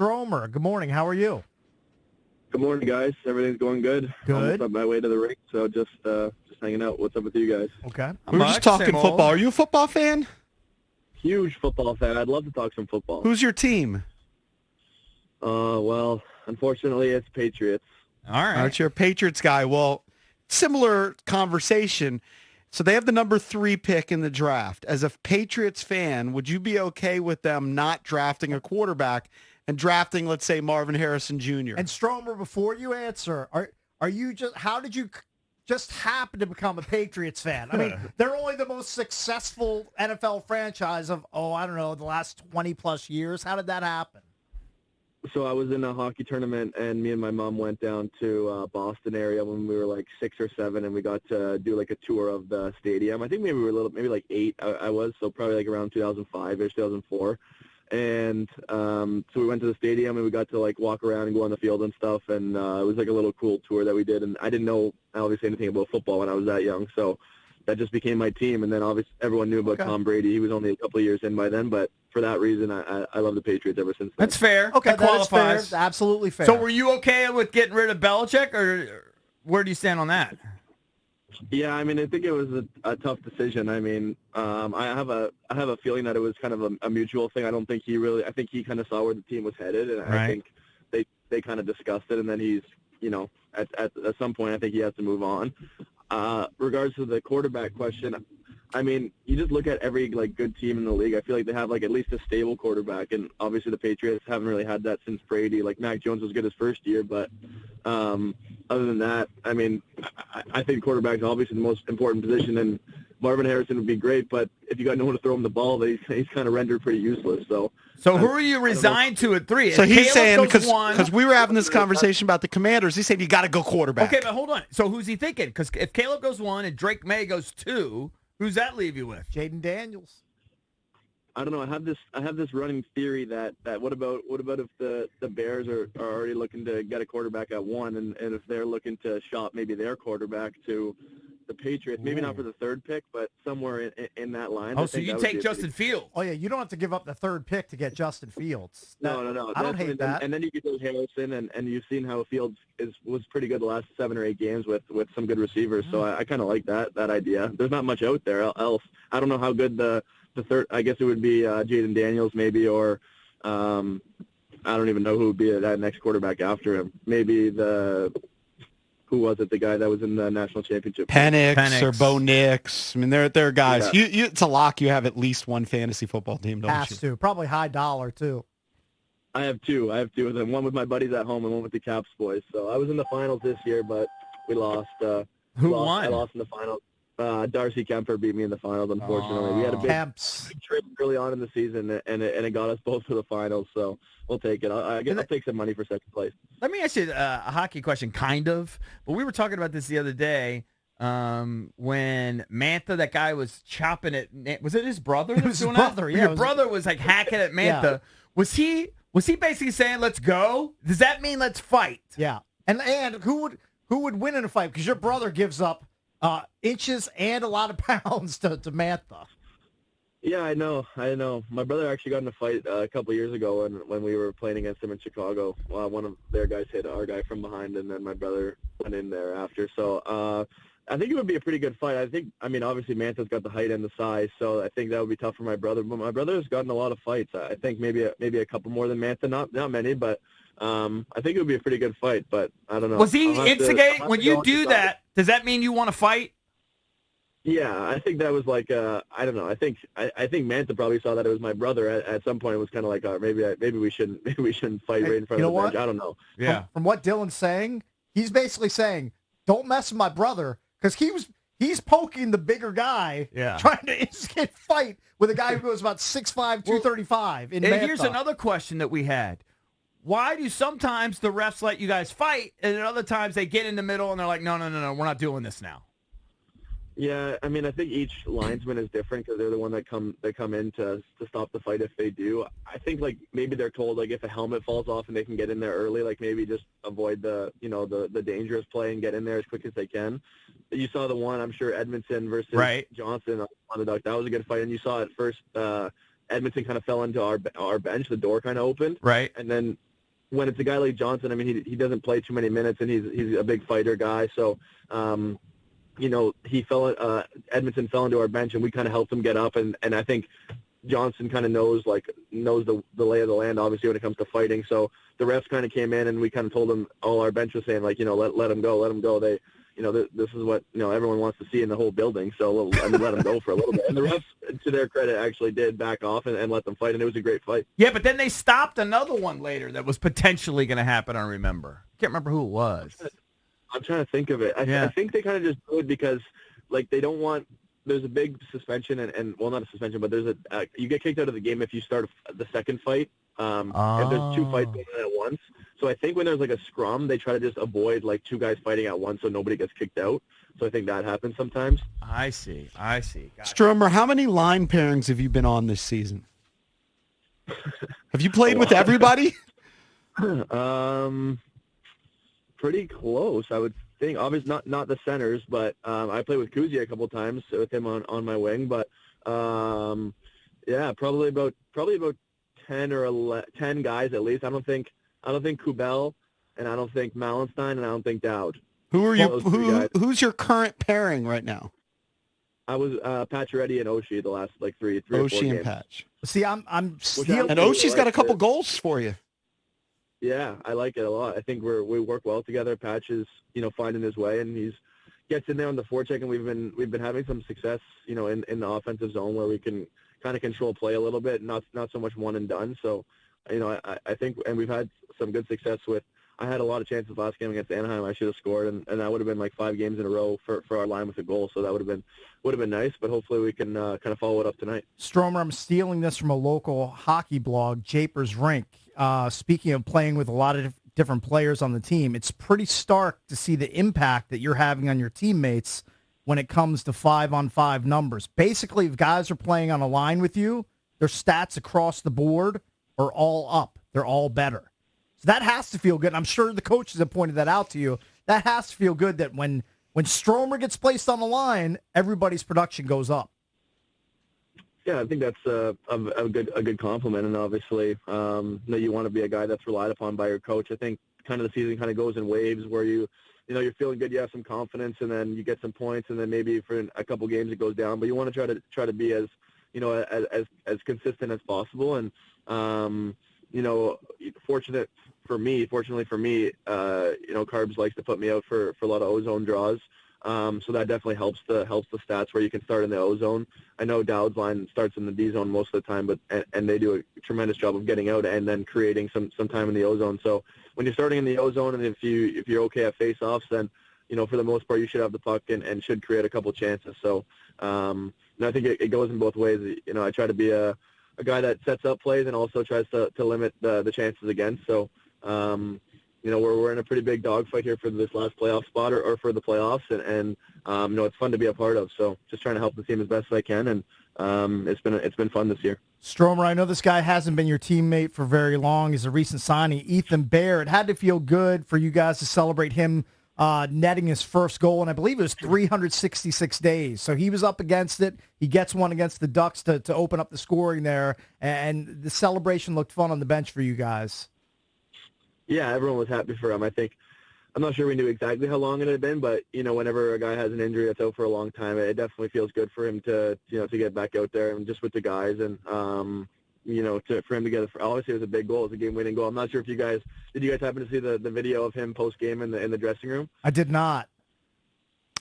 Stromer. Good morning. How are you? Good morning, guys. Everything's going good. Good. Almost on my way to the rink, so just hanging out. What's up with you guys? Okay. We were just talking football. Are you a football fan? Huge football fan. I'd love to talk some football. Who's your team? Well, unfortunately, it's Patriots. All right. You're a Patriots guy. Well, similar conversation. So they have the number 3 pick in the draft. As a Patriots fan, would you be okay with them not drafting a quarterback and drafting, let's say, Marvin Harrison Jr.? And Stromer, before you answer, are you just how did you just happen to become a Patriots fan? I mean, they're only the most successful NFL franchise of I don't know, the last 20 plus years. How did that happen? So I was in a hockey tournament, and me and my mom went down to Boston area when we were like 6 or 7, and we got to do like a tour of the stadium. I think maybe we were maybe like 8. I was, so probably like around 2005-ish, 2004. And so we went to the stadium, and we got to like walk around and go on the field and stuff. And it was like a little cool tour that we did. And I didn't know obviously anything about football when I was that young, so that just became my team. And then obviously everyone knew about Tom Brady. He was only a couple of years in by then, but for that reason, I love the Patriots ever since then. That's fair. Okay, that qualifies. Is fair. Absolutely fair. So were you okay with getting rid of Belichick, or where do you stand on that? Yeah, I mean, I think it was a tough decision. I mean, I have a feeling that it was kind of a mutual thing. I think he kind of saw where the team was headed, and right. I think they kind of discussed it, and then he's, at some point, I think he has to move on. Regards to the quarterback question, I mean, you just look at every good team in the league. I feel like they have at least a stable quarterback, and obviously the Patriots haven't really had that since Brady. Mac Jones was good his first year, but other than that, I mean, I think quarterback is obviously the most important position, and Marvin Harrison would be great, but if you got no one to throw him the ball, he's kind of rendered pretty useless. So who are you resigned to at 3? So he's saying, because we were having this conversation about the Commanders, he said you got to go quarterback. Okay, but hold on. So who's he thinking? Because if Caleb goes 1 and Drake May goes 2, who's that leave you with? Jaden Daniels. I don't know. I have this running theory that what about if the Bears are already looking to get a quarterback at 1, and if they're looking to shop maybe their quarterback to the Patriots, maybe not for the 3rd pick, but somewhere in that line. Oh, so you take Justin Fields? Oh yeah, you don't have to give up the 3rd pick to get Justin Fields. No. I don't hate that. And then you get those Harrison, and you've seen how Fields was pretty good the last 7 or 8 games with some good receivers. So I kind of like that idea. There's not much out there else. I don't know how good the 3rd. I guess it would be Jaden Daniels maybe, or I don't even know who would be that next quarterback after him. Maybe who was it? The guy that was in the national championship? Penix or Bo Nix. I mean, they're guys. Yeah. It's a lock. You have at least one fantasy football team, don't you? Has to. Probably high dollar, too. I have 2. I have 2 of them. One with my buddies at home and one with the Caps boys. So I was in the finals this year, but we lost. Who won? I lost in the finals. Darcy Kemper beat me in the finals, unfortunately. We had a big trade early on in the season, and it got us both to the finals, so we'll take it. I'll take some money for 2nd place. Let me ask you a hockey question, kind of. But we were talking about this the other day when Mantha, that guy was chopping it. Was it his brother? It was his brother, yeah. Your brother was hacking at Mantha. Yeah. Was he basically saying, let's go? Does that mean let's fight? Yeah. And who would win in a fight? Because your brother gives up inches and a lot of pounds to Mantha. Yeah, I know. My brother actually got in a fight a couple of years ago when we were playing against him in Chicago. One of their guys hit our guy from behind, and then my brother went in there after. So I think it would be a pretty good fight. I mean, obviously Mantha's got the height and the size, so I think that would be tough for my brother. But my brother has gotten a lot of fights. I think maybe a couple more than Mantha. Not many, but I think it would be a pretty good fight. But I don't know. Was he instigating? When you do that, does that mean you want to fight? Yeah, I think that was I don't know. I think Mantha probably saw that it was my brother. At some point, it was kind of like, maybe we shouldn't fight right in front of the bench. I don't know. Yeah. From what Dylan's saying, he's basically saying, don't mess with my brother, because he's poking the bigger guy, trying to instigate fight with a guy who goes about 6'5", 235 in Mantha. Here's another question that we had. Why do sometimes the refs let you guys fight, and then other times they get in the middle and they're like, no, we're not doing this now? Yeah, I mean, I think each linesman is different because they're the one that come in to stop the fight if they do. I think maybe they're told if a helmet falls off and they can get in there early, maybe just avoid the dangerous play and get in there as quick as they can. You saw the one, I'm sure, Edmondson versus Johnson on the duck. That was a good fight, and you saw at first Edmondson kind of fell into our bench. The door kind of opened, right, and then when it's a guy like Johnson, I mean, he doesn't play too many minutes, and he's a big fighter guy. So, he Edmonton fell into our bench, and we kind of helped him get up. And I think Johnson kind of knows the lay of the land, obviously, when it comes to fighting. So the refs kind of came in, and we kind of told him, all our bench was saying, let him go, let him go. They, this is what, everyone wants to see in the whole building. So let them go for a little bit. And the refs, to their credit, actually did back off and let them fight, and it was a great fight. Yeah, but then they stopped another one later that was potentially going to happen, I remember. I can't remember who it was. I'm trying to think of it. I think they kind of just do it because, they don't want – there's a big suspension and well, not a suspension, but there's you get kicked out of the game if you start the second fight. And there's two fights going on at once. So I think when there's a scrum, they try to just avoid two guys fighting at once so nobody gets kicked out. So I think that happens sometimes. I see. Got Stromer, how many line pairings have you been on this season? Have you played with everybody? Pretty close, I would think. Obviously not the centers, but I played with Kuzi a couple times with him on my wing. But probably about 10 or 10 guys at least. I don't think Kubel, and I don't think Malenstein, and I don't think Dowd. Who are you? Who's your current pairing right now? I was Pacioretty and Oshie the last three or 4 games. Oshie and Patch. See, I'm still. And Oshie's got a couple goals for you. Yeah, I like it a lot. I think we work well together. Patch is, finding his way, and he's gets in there on the forecheck, and we've been having some success, in the offensive zone where we can kind of control play a little bit, not so much one and done. So, I think, and we've had some good success with. I had a lot of chances last game against Anaheim. I should have scored, and that would have been 5 games in a row for our line with a goal. So that would have been nice. But hopefully we can kind of follow it up tonight. Stromer, I'm stealing this from a local hockey blog, Japers Rink. Speaking of playing with a lot of different players on the team, it's pretty stark to see the impact that you're having on your teammates when it comes to 5-on-5 numbers. Basically, if guys are playing on a line with you, their stats across the board are all up. They're all better. So that has to feel good. And I'm sure the coaches have pointed that out to you. That has to feel good that when Stromer gets placed on the line, everybody's production goes up. Yeah, I think that's a good compliment, and obviously, you want to be a guy that's relied upon by your coach. I think kind of the season kind of goes in waves where you're feeling good, you have some confidence, and then you get some points, and then maybe for a couple games it goes down. But you want to try to be as consistent as possible. And fortunately for me, Carbs likes to put me out for a lot of ozone draws. So that definitely helps the stats where you can start in the O zone. I know Dowd's line starts in the D zone most of the time, but they do a tremendous job of getting out and then creating some time in the O zone. So when you're starting in the O zone, and if you're okay at face-offs, then for the most part you should have the puck and should create a couple chances. So and I think it goes in both ways. I try to be a guy that sets up plays and also tries to limit the chances against. So we're in a pretty big dogfight here for this last playoff spot or for the playoffs, and it's fun to be a part of. So just trying to help the team as best as I can, and it's been fun this year. Stromer, I know this guy hasn't been your teammate for very long. He's a recent signing, Ethan Bear. It had to feel good for you guys to celebrate him netting his first goal, and I believe it was 366 days. So he was up against it. He gets one against the Ducks to open up the scoring there, and the celebration looked fun on the bench for you guys. Yeah, everyone was happy for him. I'm not sure we knew exactly how long it had been, but whenever a guy has an injury that's out for a long time, it definitely feels good for him to get back out there and just with the guys, and for him to get obviously it was a big goal, it was a game-winning goal. I'm not sure if did you guys happen to see the video of him post game in the dressing room? I did not.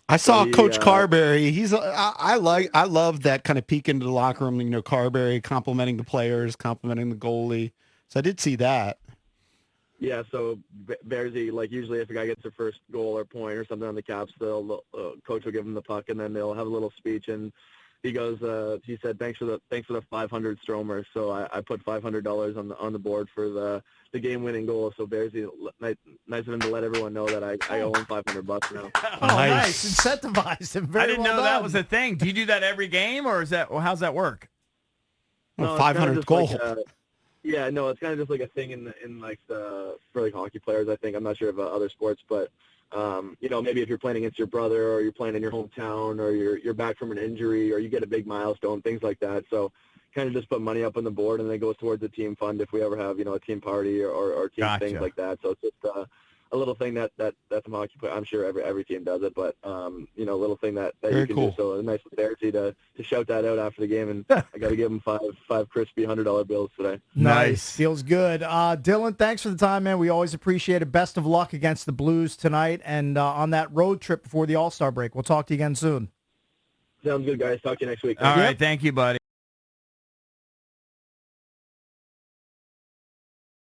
I saw Coach Carberry. I love that kind of peek into the locker room. Carberry complimenting the players, complimenting the goalie. So I did see that. Yeah, so Bearsy, usually if a guy gets their first goal or point or something on the Caps, coach will give him the puck, and then they'll have a little speech, and he goes, he said, thanks for the 500 Stromer. So I put $500 on the board for the game-winning goal. So Bearsy, nice of him to let everyone know that I owe him $500 now. Oh, nice. Incentivized him. Very I didn't well know done. that was a thing. Do you do that every game, or how's that work? No, 500 goal. Yeah, no, it's kind of just like a thing for hockey players. I think I'm not sure about other sports, but maybe if you're playing against your brother, or you're playing in your hometown, or you're back from an injury, or you get a big milestone, things like that. So, kind of just put money up on the board, and then it goes towards the team fund if we ever have, a team party or team things like that. So it's just a little thing that some hockey play. I'm sure every team does it, but a little thing that you can do. So a nice embarrassing to shout that out after the game, and I got to give them five crispy $100 bills today. Nice. Feels good. Dylan, thanks for the time, man. We always appreciate it. Best of luck against the Blues tonight and on that road trip before the All-Star break. We'll talk to you again soon. Sounds good, guys. Talk to you next week. All right. Thank you, buddy.